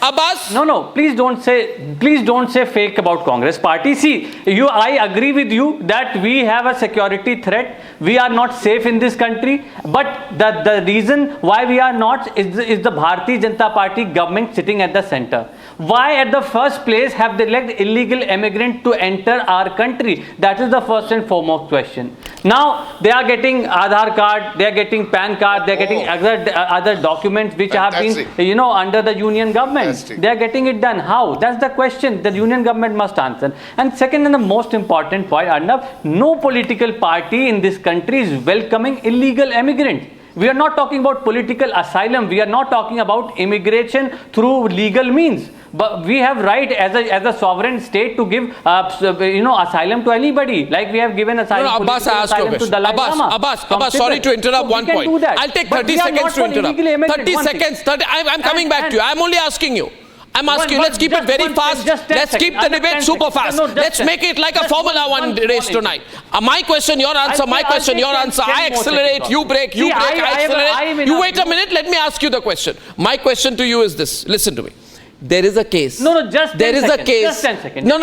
Speaker 2: Abbas?
Speaker 17: No, please don't say fake about Congress party. See, I agree with you that we have a security threat. We are not safe in this country. But the reason why we are not is the Bharatiya Janata Party government sitting at the center. Why at the first place have they let illegal immigrants to enter our country? That is the first and foremost question. Now they are getting Aadhaar card, they are getting PAN card, they are getting other documents which have been under the union government. They are getting it done. How? That's the question the union government must answer. And second and the most important point, Arnab, no political party in this country is welcoming illegal immigrants. We are not talking about political asylum. We are not talking about immigration through legal means. But we have right as a sovereign state to give asylum to anybody, like we have given asylum.
Speaker 2: Abbas, I ask you a question. Abbas, sorry to interrupt. One point. I'll take 30 seconds to interrupt. 30 seconds. I'm coming back to you. I'm only asking you. Let's keep it very fast. Let's keep the debate super fast. Let's make it like a Formula 1 race tonight. My question, your answer. My question, your answer. I accelerate, you brake, I accelerate. You wait a minute. Let me ask you the question. My question to you is this. Listen to me. There is a case. There is a case.
Speaker 17: Just 10 seconds.
Speaker 2: No,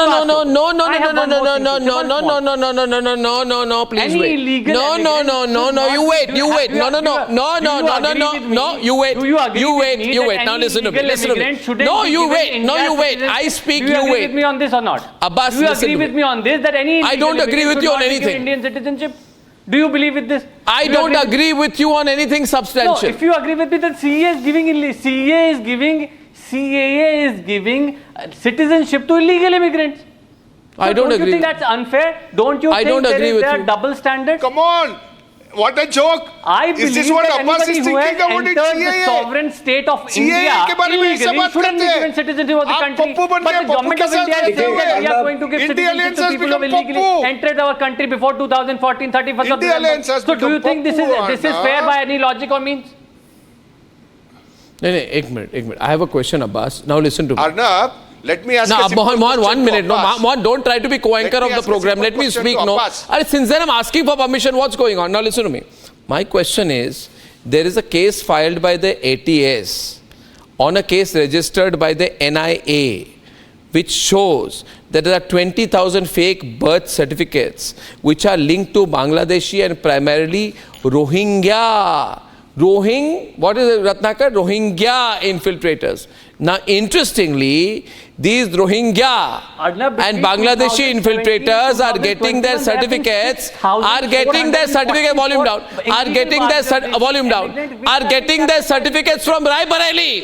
Speaker 2: please wait. No, you wait. No, you wait. Now listen to me. No, you wait. I speak, you wait.
Speaker 17: Do you agree with me on this or not?
Speaker 2: Abbas,
Speaker 17: do you agree with me on this that any
Speaker 2: I don't agree with you on anything.
Speaker 17: Indian citizenship? Do you believe with this?
Speaker 2: I don't agree with you on anything substantial.
Speaker 17: No, if you agree with me that CAA is giving citizenship to illegal immigrants.
Speaker 2: I don't agree.
Speaker 17: You think that's unfair? Don't you think there is a double standard?
Speaker 13: Come on! What a joke!
Speaker 17: I believe that anybody who has entered the sovereign state of India illegally shouldn't be given citizenship of the country. But the government of India is saying that we are going to give citizenship to people who have illegally entered our country before 2014, 31st of December. So do you think this is fair by any logic or means?
Speaker 2: No, एक minute. I have a question, Abbas. Now listen to me.
Speaker 13: Arnab, let me ask you.
Speaker 2: Mohan, 1 minute. No, Mohan, don't try to be co-anchor of the program. Let me speak. No. Since then I'm asking for permission. What's going on? Now listen to me. My question is, there is a case filed by the ATS on a case registered by the NIA, which shows that there are 20,000 fake birth certificates which are linked to Bangladeshi and primarily Rohingya. What is it, Ratnakar? Rohingya infiltrators. Now, interestingly, these Rohingya and Bangladeshi infiltrators are getting their certificates, volume down, are getting their certificates from Rae Bareli.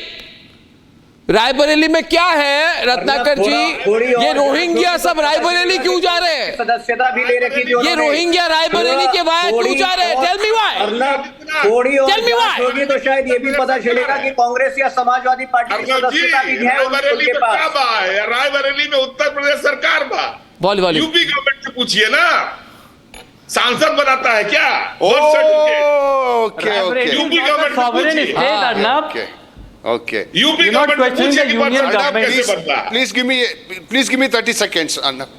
Speaker 2: Raebareli में क्या है रत्नाकर जी? ये Rohingya सब रायबरेली क्यों जा रहे हैं?
Speaker 15: सदस्यता भी ले रखी थी।
Speaker 2: ये रोहिंग्या रायबरेली के वाया क्यों जा रहे हैं? Tell me why. Tell me why.
Speaker 15: होगी तो शायद ये भी पता चलेगा कि कांग्रेस या समाजवादी पार्टी की सदस्यता भी है उनके पास।
Speaker 16: रायबरेली में उत्तर प्रदेश सरकार बा, यूपी गवर्नमेंट से पूछिए ना, सांसद बनाता है क्या?
Speaker 13: ओके
Speaker 16: यूपी गवर्नमेंट से पूछिए।
Speaker 13: Okay.
Speaker 16: You're not questioning the union government.
Speaker 13: Please give me 30 seconds, Arnab.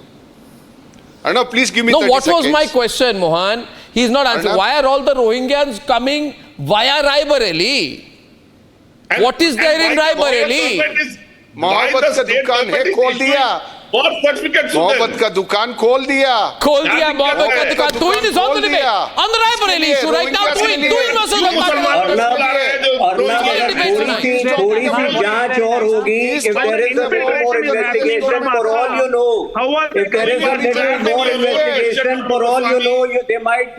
Speaker 13: Arnab, please give me
Speaker 2: No,
Speaker 13: 30
Speaker 2: what
Speaker 13: seconds.
Speaker 2: was my question, Mohan? He's not answering.
Speaker 13: Arnab?
Speaker 2: Why are all the Rohingyas coming via Rae Bareli? What is there in Rae Bareli?
Speaker 13: मोहब्बत का दुकान है, खोल दिया। मोहब्बत का दुकान खोल दिया।
Speaker 2: मोहब्बत का दुकान। Tuhin is on the debate. On the Rae Bareli issue right now. Tuhin versus
Speaker 15: थोड़ी सी जांच और होगी. If there is a little more investigation, for all you know, if there is a little more investigation, for all you know, they might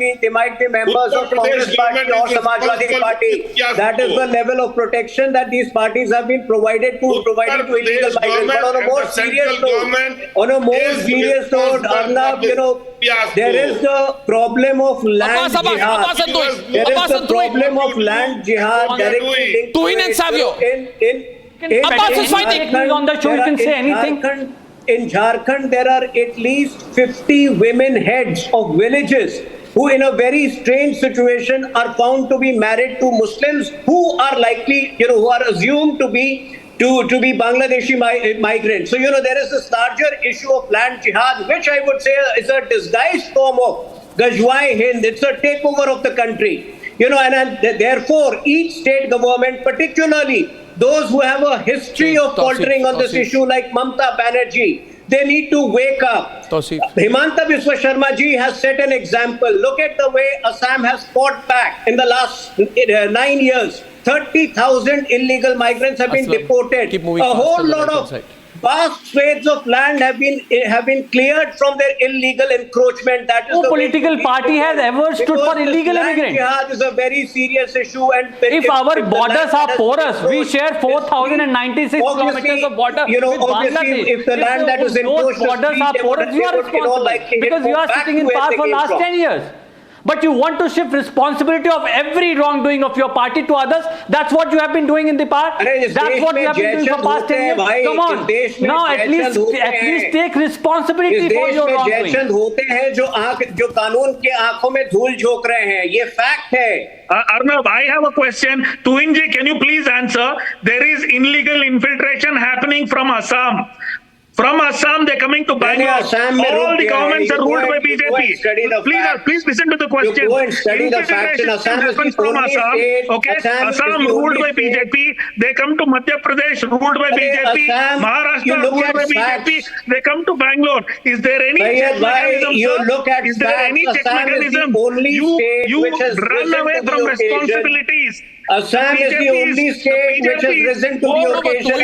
Speaker 15: be members of Congress Party or Samajwadi Party. That is the level of protection that these parties have been provided to illegal migrants. But on a more serious note, Arnab, there is the problem of land jihad. There is the problem of land jihad directly linked
Speaker 2: Tuhin and Savio. Abbas is fighting
Speaker 17: on the show. You can say anything.
Speaker 15: In Jharkhand, there are at least 50 women heads of villages who in a very strange situation are found to be married to Muslims who are likely, who are assumed to be Bangladeshi migrants. So, there is this larger issue of land jihad, which I would say is a disguised form of Gajwai-Hind. It's a takeover of the country. And therefore, each state government, particularly those who have a history of faltering on this issue like Mamta Banerjee, they need to wake up. Himanta Biswa Sharma ji has set an example. Look at the way Assam has fought back in the last 9 years. 30,000 illegal migrants have been deported. A whole lot of vast swathes of land have been cleared from their illegal encroachment. That is
Speaker 17: no political party has ever stood for illegal immigrants.
Speaker 15: Jihad is a very serious issue, and
Speaker 17: if our borders are porous, we share 4,096 kilometers of border with Bangladesh.
Speaker 15: If the land that is encroached,
Speaker 17: those borders are porous, you are responsible because you are sitting in power for last 10 years. But you want to shift responsibility of every wrongdoing of your party to others. That's what you have been doing in the past. That's what you have been doing for past 10 years. Come on. Now at least take responsibility for your wrongdoing.
Speaker 15: होते हैं जो कानून के आंखों में धूल झोंक रहे हैं. ये fact है.
Speaker 14: Arnab, I have a question. Tuhin ji, can you please answer? There is illegal infiltration happening from Assam. From Assam, they're coming to Bangalore. All the governments are ruled by BJP. Please listen to the question.
Speaker 15: Go and study the facts. Assam is
Speaker 14: from Assam. Okay, Assam ruled by BJP. They come to Madhya Pradesh, ruled by BJP. Maharashtra ruled by BJP. They come to Bangalore. Is there any check mechanism? Is there any check mechanism? You run away from responsibilities.
Speaker 15: Assam is the only state which has risen to the occasion.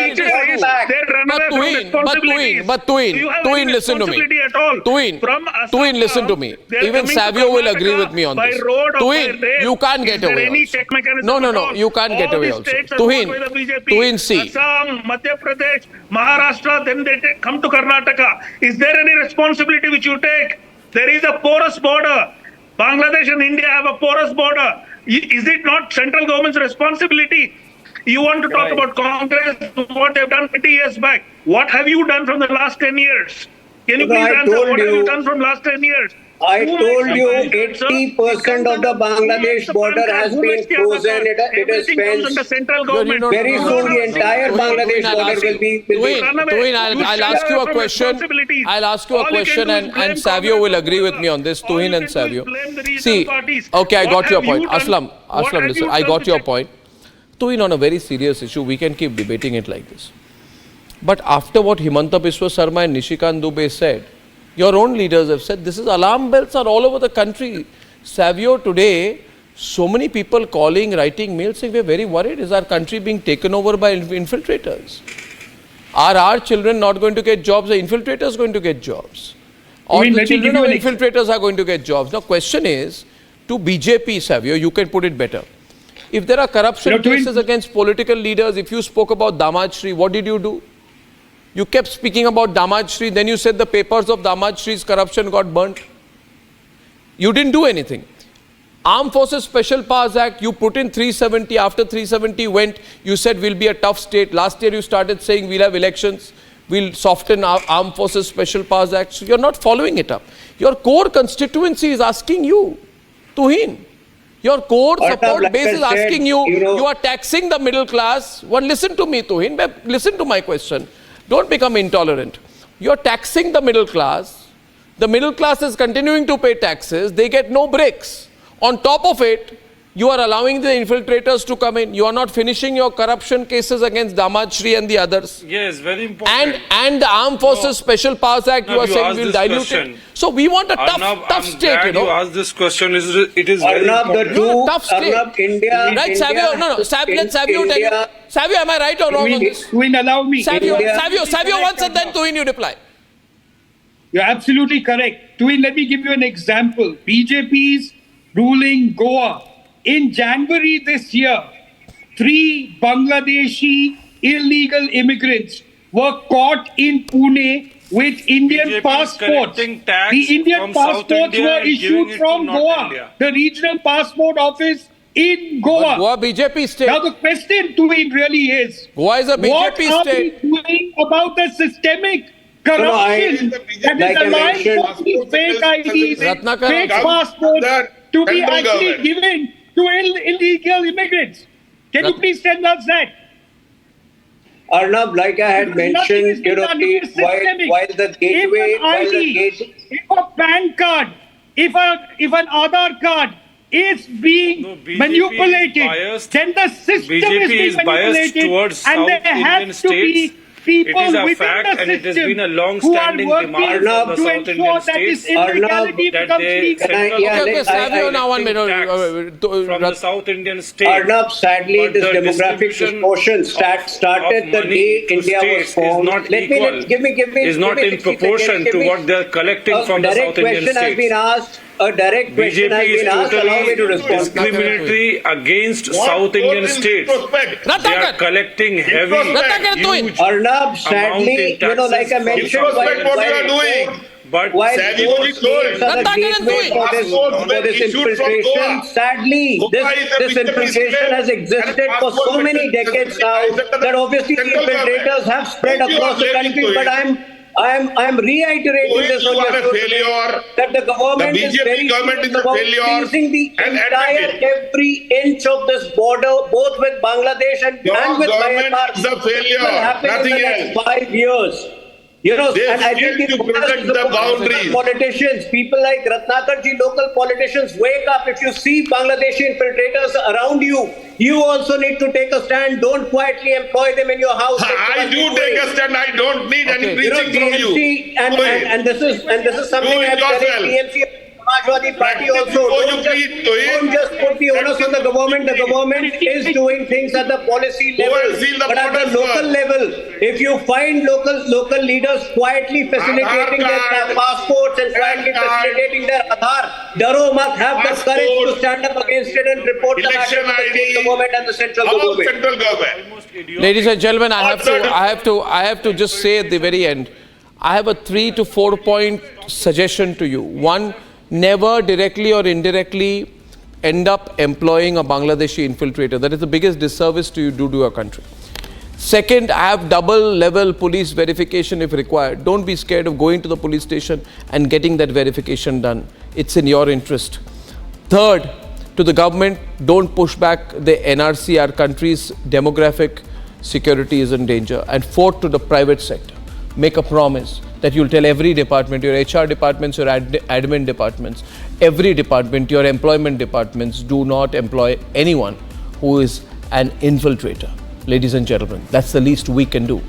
Speaker 2: But Tuhin, listen to me. Tuhin, listen to me. Even Savio will agree with me on this. Tuhin, you can't get away also. No, you can't get away also. Tuhin, see.
Speaker 14: Assam, Madhya Pradesh, Maharashtra, then they come to Karnataka. Is there any responsibility which you take? There is a porous border. Bangladesh and India have a porous border. Is it not central government's responsibility? You want to talk about Congress, what they've done 20 years back. What have you done from the last 10 years? Can you please answer what have you done from last 10 years?
Speaker 15: I told you 80% of the Bangladesh border has been frozen. It is fenced. Very soon the entire Bangladesh border will be...
Speaker 2: Tuhin, I'll ask you a question. I'll ask you a question and Savio will agree with me on this. Tuhin and Savio. See, okay, I got your point. Aslam, listen, I got your point. Tuhin, on a very serious issue, we can keep debating it like this. But after what Himanta Biswa Sharma and Nishikant Dubey said, your own leaders have said, this is alarm bells are all over the country. Savio, today, so many people calling, writing mails saying, we're very worried. Is our country being taken over by infiltrators? Are our children not going to get jobs? Are infiltrators going to get jobs? Or the children of infiltrators are going to get jobs? Now, question is, to BJP, Savio, you can put it better. If there are corruption cases against political leaders, if you spoke about Damaj Shri, what did you do? You kept speaking about Damaj Shri, then you said the papers of Damaj Shri's corruption got burnt. You didn't do anything. Armed Forces Special Powers Act, you put in 370, after 370 went, you said we'll be a tough state. Last year you started saying we'll have elections, we'll soften our Armed Forces Special Powers Act. So you're not following it up. Your core constituency is asking you, Tuhin. Your core support base is asking you, you are taxing the middle class. Well, listen to me, Tuhin, listen to my question. Don't become intolerant. You're taxing the middle class. The middle class is continuing to pay taxes. They get no breaks. On top of it, you are allowing the infiltrators to come in. You are not finishing your corruption cases against Damad Shri and the others.
Speaker 12: Yes, very important.
Speaker 2: And the Armed Forces Special Powers Act, you are saying will dilute it. So we want a tough state, you know.
Speaker 12: You asked this question. It is very important.
Speaker 2: Tough state.
Speaker 15: India,
Speaker 2: right, Savio? No. Let Savio tell you. Savio, am I right or wrong on this?
Speaker 11: Twin, allow me.
Speaker 2: Savio once and then Twin, you reply.
Speaker 11: You're absolutely correct. Twin, let me give you an example. BJP's ruling Goa. In January this year, 3 Bangladeshi illegal immigrants were caught in Pune with Indian passports. The Indian passports were issued from Goa, the regional passport office in Goa.
Speaker 2: But Goa BJP state.
Speaker 11: Now the question to me really is,
Speaker 2: Goa is a BJP state.
Speaker 11: What are we doing about the systemic corruption that is allowing for these fake IDs, fake passports to be actually given to illegal immigrants? Can you please tell us that?
Speaker 15: Arnab, like I had mentioned, while the gateway,
Speaker 11: if a PAN card, if an Aadhaar card is being manipulated, then the system is being manipulated, and there has to be people
Speaker 12: it is a
Speaker 11: within
Speaker 12: fact,
Speaker 11: the
Speaker 12: and it has been a
Speaker 11: system
Speaker 12: long-standing demand from the South Indian states
Speaker 11: that
Speaker 12: they
Speaker 2: Savio, now 1 minute.
Speaker 12: From the South Indian states.
Speaker 15: Arnab, sadly, this demographic distortion started the day India was formed.
Speaker 12: Is not in proportion to what they are collecting from the South Indian states.
Speaker 15: A direct question has been asked. Allow me to respond.
Speaker 12: Discriminatory against South Indian states. They are collecting heavy, huge
Speaker 15: Arnab, sadly, like I mentioned, while states are the gateway for this infiltration, sadly, this infiltration has existed for so many decades now that obviously the infiltrators have spread across the country. But I'm reiterating this on your failure that the government is very serious about seizing the entire every inch of this border, both with Bangladesh and with Myanmar.
Speaker 16: Is a failure.
Speaker 15: Will happen
Speaker 16: Nothing
Speaker 15: in the next 5 years. And I think
Speaker 16: the boundaries.
Speaker 15: Politicians, people like Ratnakarji, local politicians, wake up. If you see Bangladeshi infiltrators around you, you also need to take a stand. Don't quietly employ them in your house.
Speaker 16: I do take a stand. I don't need any preaching from you.
Speaker 15: And this is something I'm telling TMC. Samajwadi Party also. Don't just put the onus on the government. The government is doing things at the policy level. But at the local level, if you find local leaders quietly facilitating their passports and quietly facilitating their Aadhaar, Daro must have the courage to stand up against it and report the matter to the state government and the central government.
Speaker 2: Ladies and gentlemen, I have to just say at the very end, I have a 3 to 4 point suggestion to you. One, never directly or indirectly end up employing a Bangladeshi infiltrator. That is the biggest disservice you do to your country. Second, have double level police verification if required. Don't be scared of going to the police station and getting that verification done. It's in your interest. Third, to the government, don't push back the NRC. Our country's demographic security is in danger. And fourth, to the private sector, make a promise that you'll tell every department, your HR departments, your admin departments, every department, your employment departments, do not employ anyone who is an infiltrator. Ladies and gentlemen, that's the least we can do.